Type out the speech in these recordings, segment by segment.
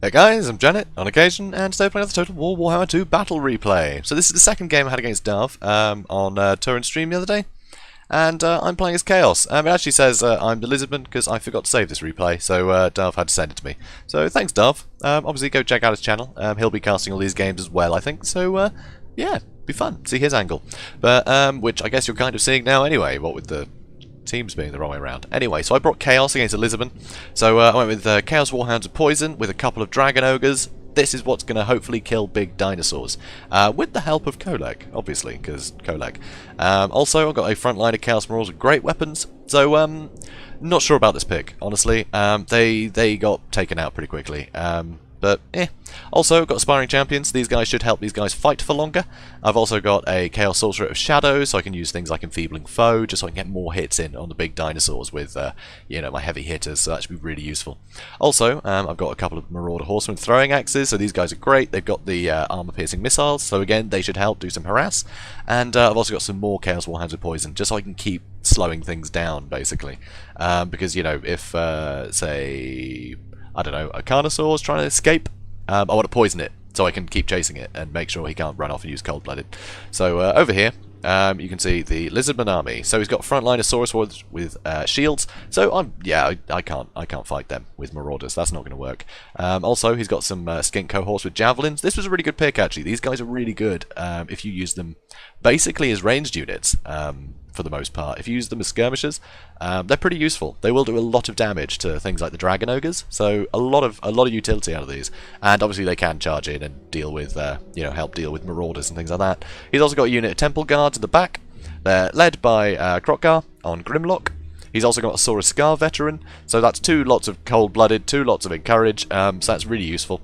Hey guys, I'm Janet, on occasion, and today we're playing the Total War Warhammer II Battle Replay. So this is the second game I had against Dahv on Turin stream the other day, and I'm playing as Chaos. It actually says I'm the Lizardman because I forgot to save this replay, so Dahv had to send it to me. So thanks Dahv. Obviously go check out his channel. He'll be casting all these games as well, I think, so yeah, be fun, see his angle. But which I guess you're kind of seeing now anyway, what with the teams being the wrong way around. Anyway, so I brought Chaos against Elizabeth. So I went with Chaos Warhounds of Poison with a couple of Dragon Ogres. This is what's going to hopefully kill big dinosaurs. With the help of Kolek, obviously, because Kolek. Also, I've got a frontline of Chaos Marauders with great weapons. So, not sure about this pick, honestly. They got taken out pretty quickly. But, Also, I've got Aspiring Champions. These guys should help these guys fight for longer. I've also got a Chaos Sorcerer of Shadows, so I can use things like Enfeebling Foe, just so I can get more hits in on the big dinosaurs with, you know, my heavy hitters, so that should be really useful. Also, I've got a couple of Marauder Horsemen with throwing axes, so these guys are great. They've got the armor-piercing missiles, so again, they should help do some harass. And I've also got some more Chaos Warhounds with Poison, just so I can keep slowing things down, basically. Because, you know, if, say, I don't know, a Carnosaur is trying to escape, I want to poison it so I can keep chasing it and make sure he can't run off and use cold-blooded. So over here, you can see the Lizardman army. So he's got frontline Saurus with shields. So I can't fight them with Marauders. That's not going to work. Also, he's got some Skink cohorts with javelins. This was a really good pick actually. These guys are really good if you use them basically as ranged units. For the most part. If you use them as skirmishers, they're pretty useful. They will do a lot of damage to things like the Dragon Ogres, so a lot of utility out of these. And obviously they can charge in and deal with, you know, help deal with Marauders and things like that. He's also got a unit of Temple Guards at the back. They're led by Krokgar on Grimlock. He's also got a Saurus Scar veteran, so that's 2 lots of cold-blooded, 2 lots of encourage, so that's really useful.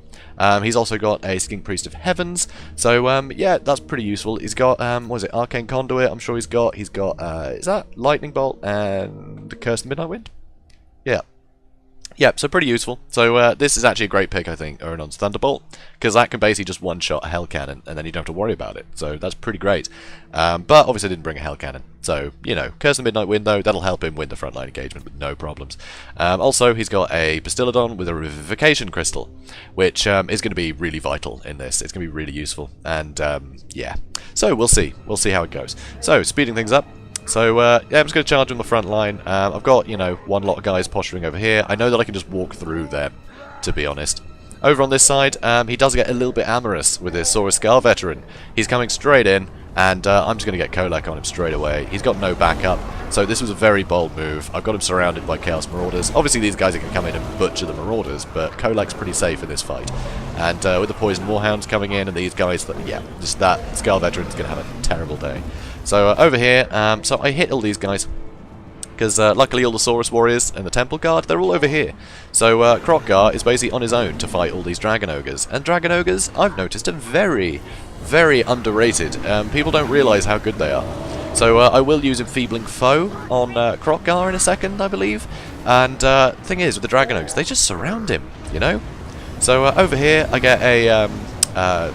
He's also got a Skink Priest of Heavens, so yeah, that's pretty useful. He's got, what is it, Arcane Conduit, I'm sure he's got, is that Lightning Bolt and Cursed Midnight Wind? Yeah. Yeah, so pretty useful. So this is actually a great pick, I think, Uranon's Thunderbolt, because that can basically just one-shot a Hell Cannon, and then you don't have to worry about it. So that's pretty great. But obviously I didn't bring a Hell Cannon. So, you know, Curse the Midnight Wind, though, that'll help him win the frontline engagement with no problems. Also, he's got a Bastillodon with a Revivification Crystal, which is going to be really vital in this. It's going to be really useful. And, yeah. So, we'll see. We'll see how it goes. So, speeding things up. So, yeah, I'm just going to charge on the front line. I've got, you know, one lot of guys posturing over here. I know that I can just walk through them, to be honest. Over on this side, he does get a little bit amorous with his Saurus Scar veteran. He's coming straight in, and I'm just going to get Kolek on him straight away. He's got no backup, so this was a very bold move. I've got him surrounded by Chaos Marauders. Obviously, these guys are going to come in and butcher the Marauders, but Kolek's pretty safe in this fight. And with the Poison Warhounds coming in, and these guys, yeah, just that Scar veteran's going to have a terrible day. So over here, so I hit all these guys, because luckily all the Saurus Warriors and the Temple Guard, they're all over here. So Krokgar is basically on his own to fight all these Dragon Ogres. And Dragon Ogres, I've noticed, are very, very underrated. People don't realise how good they are. So I will use Enfeebling Foe on Krokgar in a second, I believe. And thing is, with the Dragon Ogres, they just surround him, you know? So over here, I get a,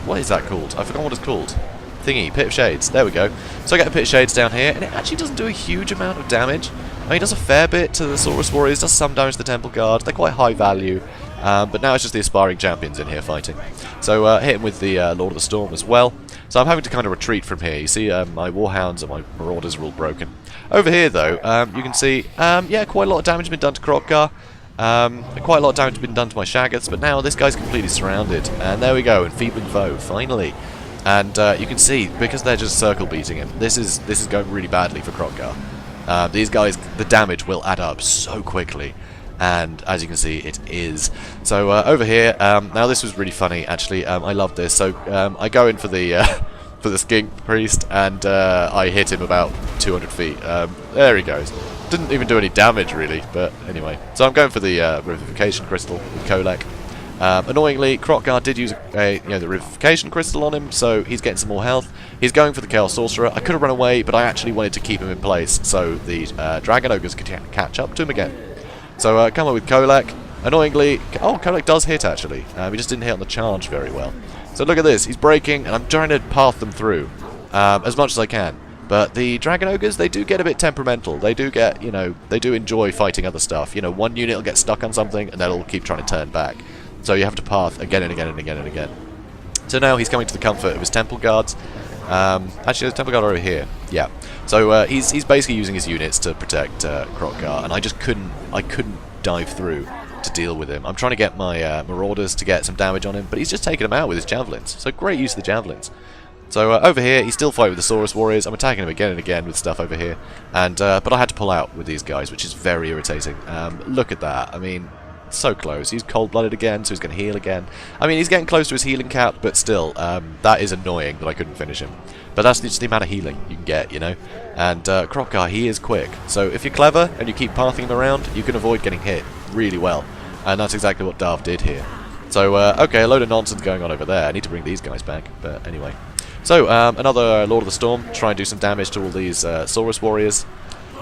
what is that called? I forgot what it's called. Thingy, Pit of Shades, there we go. So I get a Pit of Shades down here, and it actually doesn't do a huge amount of damage. I mean, it does a fair bit to the Saurus Warriors, does some damage to the Temple Guard, they're quite high value, but now it's just the Aspiring Champions in here fighting. So hit him with the Lord of the Storm as well. So I'm having to kind of retreat from here. You see my Warhounds and my Marauders are all broken. Over here though, you can see, yeah, quite a lot of damage has been done to Krokgar. Quite a lot of damage has been done to my Shaggoths, but now this guy's completely surrounded. And there we go, Enfeebling Foe, finally. And you can see, because they're just circle beating him, this is going really badly for Krokgar. These guys, the damage will add up so quickly, and as you can see, it is. So over here, now this was really funny actually. I love this. So I go in for the for the Skink Priest, and I hit him about 200 feet. There he goes. Didn't even do any damage really, but anyway. So I'm going for the Revivification Crystal with Kolek. Annoyingly, Krokgar did use the Revivification Crystal on him, so he's getting some more health. He's going for the Chaos Sorcerer. I could have run away, but I actually wanted to keep him in place, so the Dragon Ogres could catch up to him again. So come on with Kolek. Annoyingly, oh, Kolek does hit actually. He just didn't hit on the charge very well. So look at this, he's breaking, and I'm trying to path them through as much as I can. But the Dragon Ogres, they do get a bit temperamental. They do get, you know, they do enjoy fighting other stuff. You know, one unit will get stuck on something, and they'll keep trying to turn back. So you have to path again and again and again and again. So now he's coming to the comfort of his temple guards. Actually, there's a temple guard over here. Yeah. So he's basically using his units to protect Kroq-Gar, and I couldn't dive through to deal with him. I'm trying to get my marauders to get some damage on him, but he's just taking him out with his javelins. So great use of the javelins. So over here, he's still fighting with the Saurus warriors. I'm attacking him again and again with stuff over here, and but I had to pull out with these guys, which is very irritating. Look at that. I mean, so close. He's cold-blooded again, so he's going to heal again. I mean, he's getting close to his healing cap, but still, that is annoying that I couldn't finish him. But that's just the amount of healing you can get, you know. And Kroq-Gar, he is quick. So if you're clever and you keep pathing him around, you can avoid getting hit really well. And that's exactly what Dahv did here. So, okay, a load of nonsense going on over there. I need to bring these guys back, but anyway. So, another Lord of the Storm, try and do some damage to all these Saurus warriors,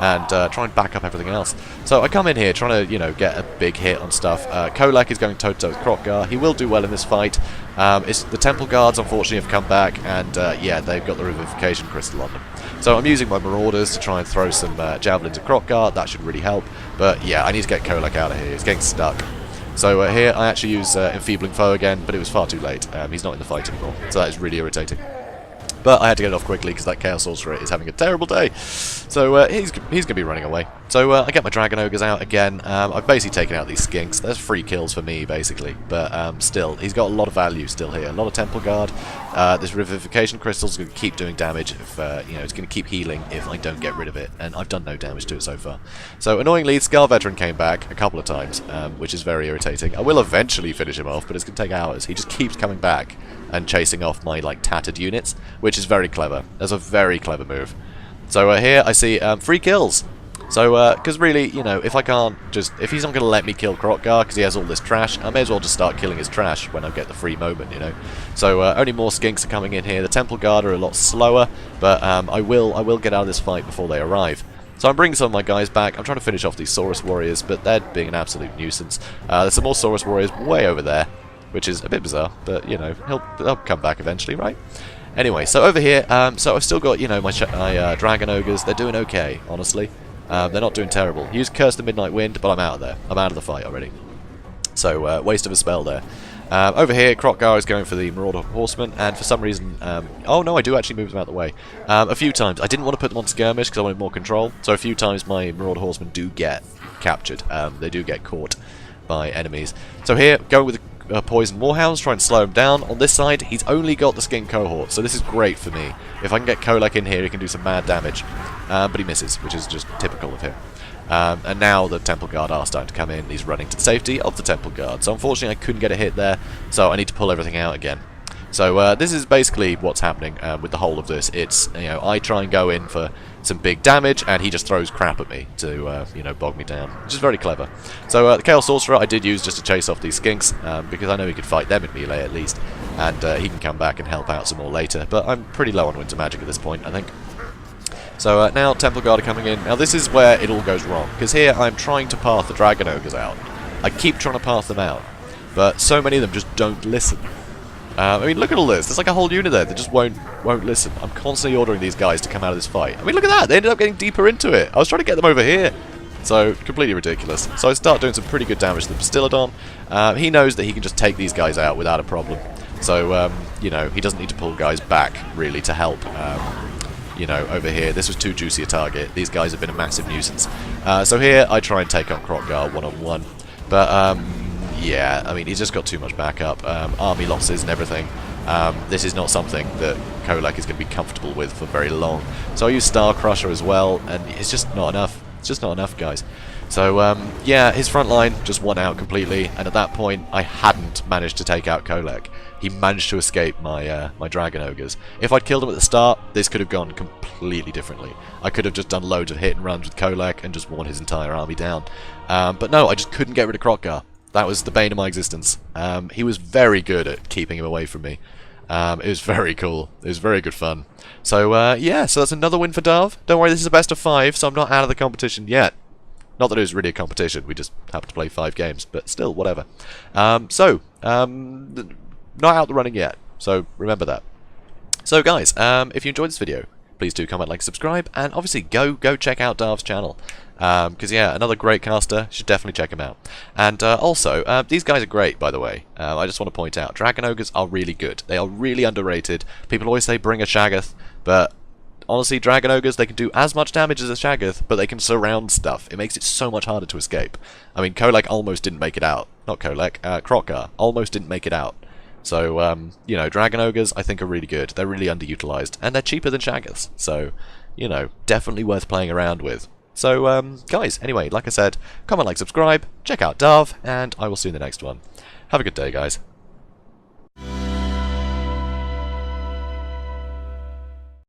and try and back up everything else. So I come in here trying to, you know, get a big hit on stuff. Kholek is going toe-to-toe with Kroq-Gar. He will do well in this fight. It's the Temple Guards, unfortunately, have come back, and yeah, they've got the Revivification Crystal on them. So I'm using my Marauders to try and throw some javelins at Kroq-Gar. That should really help. But yeah, I need to get Kholek out of here. He's getting stuck. So here I actually use Enfeebling Foe again, but it was far too late. He's not in the fight anymore, so that is really irritating. But I had to get it off quickly because that Chaos Sorcerer is having a terrible day. So he's going to be running away. So I get my Dragon Ogres out again. I've basically taken out these skinks. There's free kills for me, basically. But still, he's got a lot of value still here. A lot of Temple Guard. This Revivification Crystal is going to keep doing damage. If you know, it's going to keep healing if I don't get rid of it. And I've done no damage to it so far. So annoyingly, Scar Veteran came back a couple of times, which is very irritating. I will eventually finish him off, but it's going to take hours. He just keeps coming back and chasing off my like tattered units, which is very clever. That's a very clever move. So here I see 3 kills. So because really, you know, if he's not going to let me kill Kroq-Gar because he has all this trash, I may as well just start killing his trash when I get the free moment, you know. So only more skinks are coming in here. The Temple Guard are a lot slower, but I will get out of this fight before they arrive. So I'm bringing some of my guys back. I'm trying to finish off these Saurus warriors, but they're being an absolute nuisance. There's some more Saurus warriors way over there, which is a bit bizarre, but you know, they'll come back eventually, right? Anyway, so over here, so I've still got, you know, my Dragon Ogres. They're doing okay, honestly. They're not doing terrible. Use Curse the Midnight Wind, but I'm out of there. I'm out of the fight already. So, waste of a spell there. Over here, Kroq-Gar is going for the Marauder Horseman, and for some reason... oh no, I do actually move them out of the way. A few times. I didn't want to put them on skirmish because I wanted more control, so a few times my Marauder Horsemen do get captured. They do get caught by enemies. So here, going with the Poison Warhounds, try and slow him down. On this side, he's only got the Skink Cohort, so this is great for me. If I can get Kholek in here, he can do some mad damage. But he misses, which is just typical of him. And now the Temple Guard are starting to come in. He's running to the safety of the Temple Guard. So unfortunately, I couldn't get a hit there, so I need to pull everything out again. So this is basically what's happening with the whole of this. It's, you know, I try and go in for some big damage, and he just throws crap at me to, you know, bog me down, which is very clever. So the Chaos Sorcerer I did use just to chase off these skinks, because I know he could fight them in melee at least, and he can come back and help out some more later. But I'm pretty low on Winter Magic at this point, I think. So now Temple Guard are coming in. Now this is where it all goes wrong, because here I'm trying to path the Dragon Ogres out. I keep trying to path them out, but so many of them just don't listen. I mean, look at all this. There's like a whole unit there that just won't listen. I'm constantly ordering these guys to come out of this fight. I mean, look at that. They ended up getting deeper into it. I was trying to get them over here. So, completely ridiculous. So I start doing some pretty good damage to the Bastiladon. He knows that he can just take these guys out without a problem. So, you know, he doesn't need to pull guys back, really, to help. You know, over here, this was too juicy a target. These guys have been a massive nuisance. So here, I try and take on Kroq-Gar one-on-one. But, yeah, I mean, he's just got too much backup, army losses and everything. This is not something that Kholek is going to be comfortable with for very long. So I use Star Crusher as well, and it's just not enough. It's just not enough, guys. So, yeah, his front line just won out completely, and at that point, I hadn't managed to take out Kholek. He managed to escape my my Dragon Ogres. If I'd killed him at the start, this could have gone completely differently. I could have just done loads of hit and runs with Kholek and just worn his entire army down. But no, I just couldn't get rid of Kroq-Gar. That was the bane of my existence. He was very good at keeping him away from me. It was very cool. It was very good fun. So, yeah, so that's another win for Dahv. Don't worry, this is a best of 5, so I'm not out of the competition yet. Not that it was really a competition, we just happened to play 5 games, but still, whatever. Not out the running yet, so remember that. So, guys, if you enjoyed this video, please do comment, like, subscribe, and obviously go check out Dahv's channel. Because, yeah, another great caster. You should definitely check him out. And also, these guys are great, by the way. I just want to point out, Dragon Ogres are really good. They are really underrated. People always say bring a Shaggoth, but honestly, Dragon Ogres, they can do as much damage as a Shaggoth, but they can surround stuff. It makes it so much harder to escape. I mean, Kolek almost didn't make it out. Not Kolek, Krokkar almost didn't make it out. So, you know, Dragon Ogres, I think, are really good. They're really underutilized, and they're cheaper than Shaggoths. So, you know, definitely worth playing around with. So, guys, anyway, like I said, comment, like, subscribe, check out Dahv, and I will see you in the next one. Have a good day, guys.